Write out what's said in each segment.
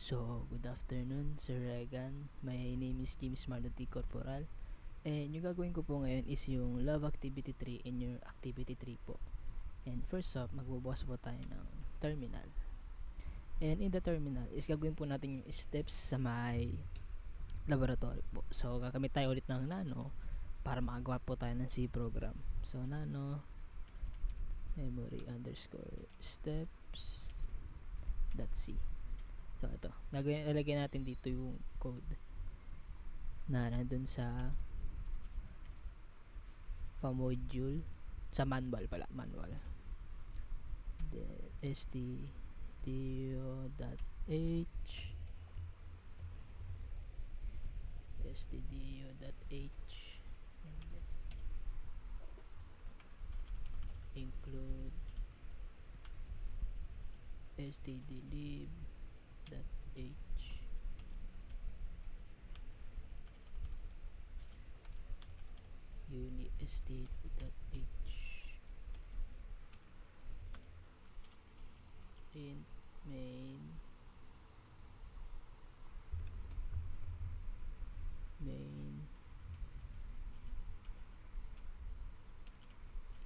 So, good afternoon, Sir Regan. My name is James Marlon Corporal. And yung gagawin ko po ngayon is yung Love Activity 3 in your Activity 3 po. And first up, magbubukas po tayo ng terminal. And in the terminal is gagawin po natin yung steps sa my laboratory po. So, gagamit tayo ulit ng nano para makagawa po tayo ng C program. So, nano memory underscore steps .c. So, ito. Nalagyan natin dito yung code na nandun sa module sa manual pala. Manual. Then, stdio.h stdio.h and then include stdlib.h unistd.h int main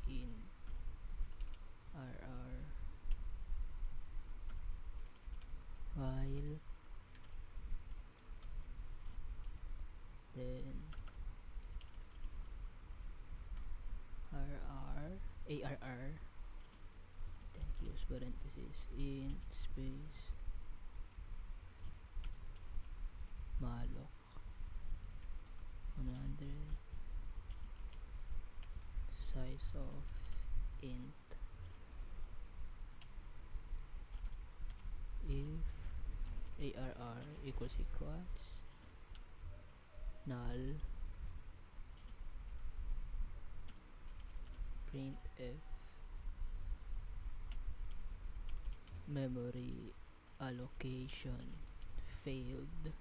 int rr while then arr then close parenthesis int space malloc 100 size of int if arr equals null printf memory allocation failed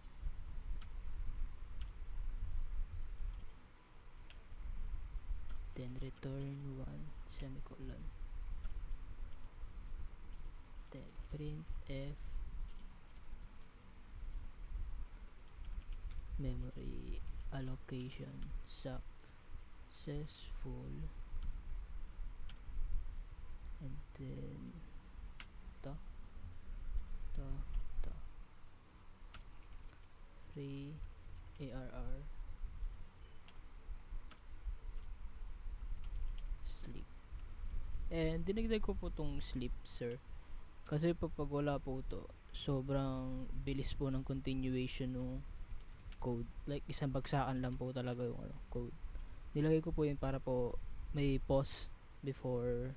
then return 1 semicolon then printf memory allocation successful and then to free arr sleep. And dinagdag ko po tong sleep, sir, kasi pag wala po to, sobrang bilis po ng continuation ng code. Like isang bagsakan lang po talaga yung code. Nilagay ko po yun para po may pause before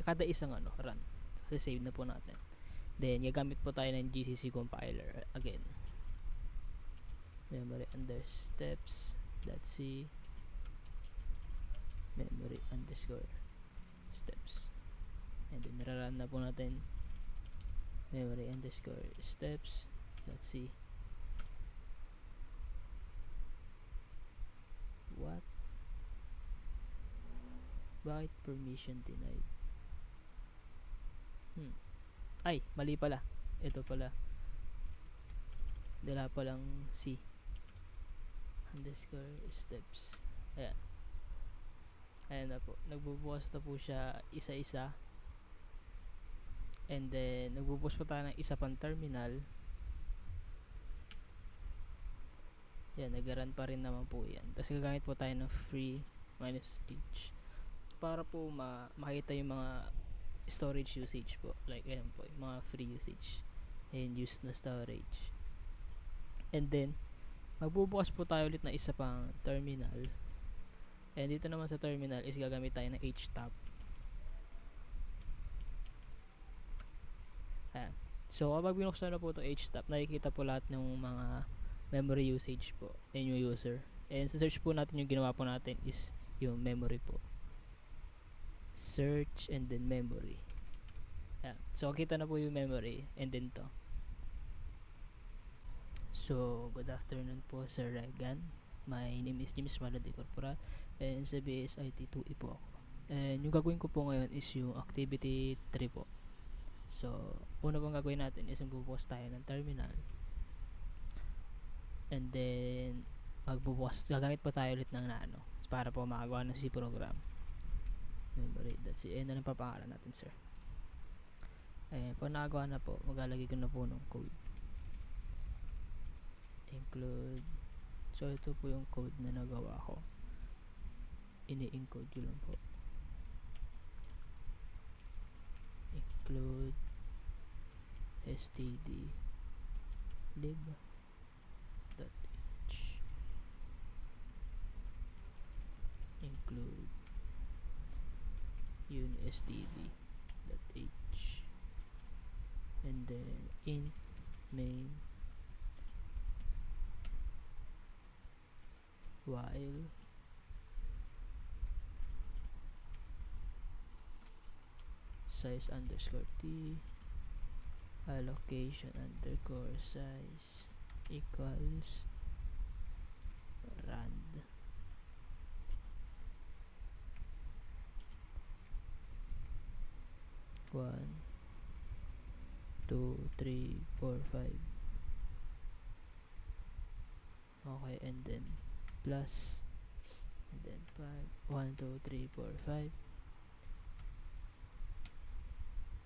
kada isang run. So, save na po natin. Then, gagamit po tayo ng GCC compiler again. Memory under steps.c memory underscore steps. And then, nararan na po natin memory underscore steps.c. What? Bakit permission denied? Ay, mali pala. Ito pala. Dala palang C underscore steps. Ayan. Ayan na po. Nagbubukas na po siya isa-isa. And then, nagbubukas po tayo ng isa pang terminal. Ayan, nag-run pa rin naman po yan. Tapos gagamit po tayo ng free minus h para po makita yung mga storage usage po. Like, ayan po, yung mga free usage and used na storage. And then, magbubukas po tayo ulit na isa pang terminal. And dito naman sa terminal is gagamit tayo ng htop. Ayan. So, kapag binuksan na po itong htop, nakikita po lahat ng mga memory usage po and yung user. And sa search po natin, yung ginawa po natin is yung memory po. Search and then memory. Ayan. So, kita na po yung memory and then to. So, good afternoon po, Sir Regan. My name is James Maladi Corporal and sa BSIT 2E po ako. And yung gagawin ko po ngayon is yung activity 3 po. So, una pong gagawin natin is magbubukas tayo ng terminal. And then, gagamit pa tayo ulit ng nano para po makagawa ng C program. Memory, that's it. Ayun na lang papangalan natin, sir. Pag nakagawa na po, maglalagay ko na po ng code. Include. So, ito po yung code na nagawa ko. Ini-encode ko lang po. Include std lib.h include unstd.h and then int main while size underscore t allocation underscore size equals rand. One, 2, 3, 4, 5. Okay, and then plus, and then 5, 1, 2, 3, 4, 5,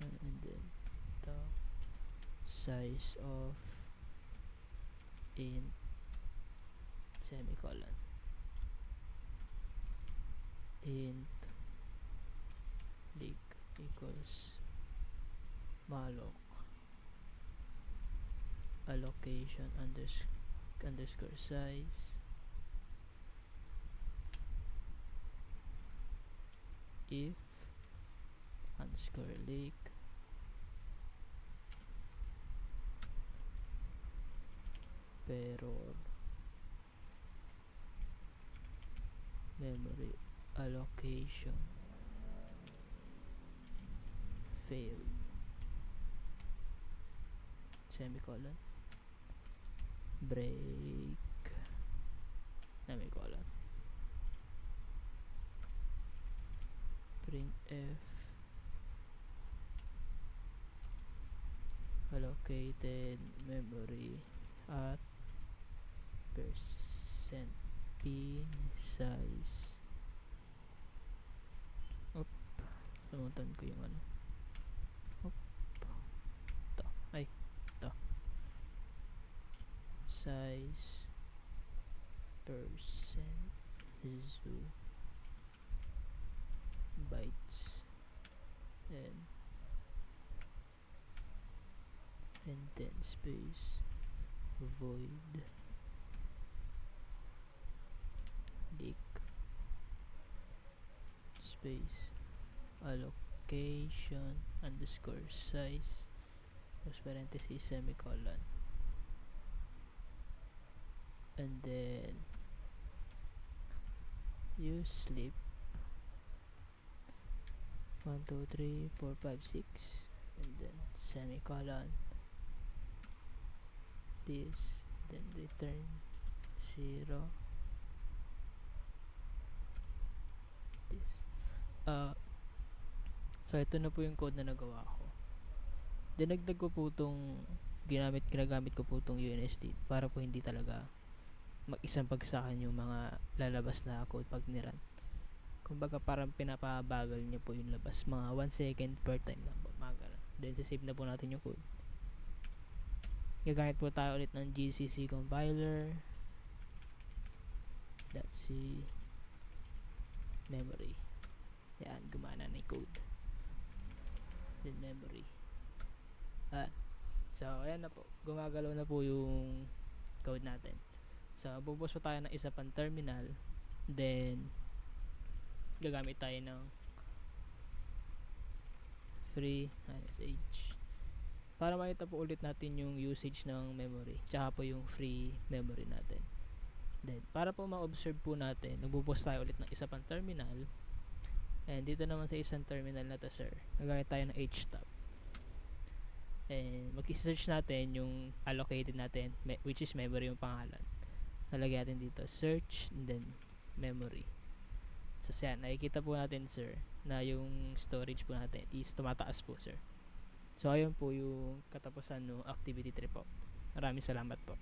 and then the size of int semicolon int lig equals malloc allocation underscore size if underscore lig error memory allocation failed semicolon break semicolon printf allocated memory at percent p size namutan ko yung ano ito size percent zoo bytes and then space void lig space allocation underscore size plus parenthesis semicolon and then use sleep 1 2 3 4 5 6 and then semicolon this then return 0 this so ito na po yung code na nagawa ko. Dinagdag ko po itong ginagamit ko po itong UNST para po hindi talaga mag-isang pagsakan yung mga lalabas na code pag niran. Kumbaga parang pinapabagal niya po yung labas. Mga 1 second per time lang po. Then save na po natin yung code. Gagamit po tayo ulit ng GCC compiler .c memory. Yan, gumana na yung code. Then memory. So, ayan na po. Gumagalaw na po yung code natin. So, bubos po tayo ng isa pang terminal. Then, gagamit tayo ng free -h para makita po ulit natin yung usage ng memory. Tsaka po yung free memory natin. Then, para po ma-observe po natin, nagbubos tayo ulit ng isa pang terminal. And dito naman sa isang terminal na to, sir, gagamit tayo ng htop. And mag-search natin yung allocated natin, which is memory yung pangalan. Nalagay natin dito, search, and then memory. So, yan, nakikita po natin, sir, na yung storage po natin is tumataas po, sir. So ayun po yung katapusan ng activity 3 po. Maraming salamat po.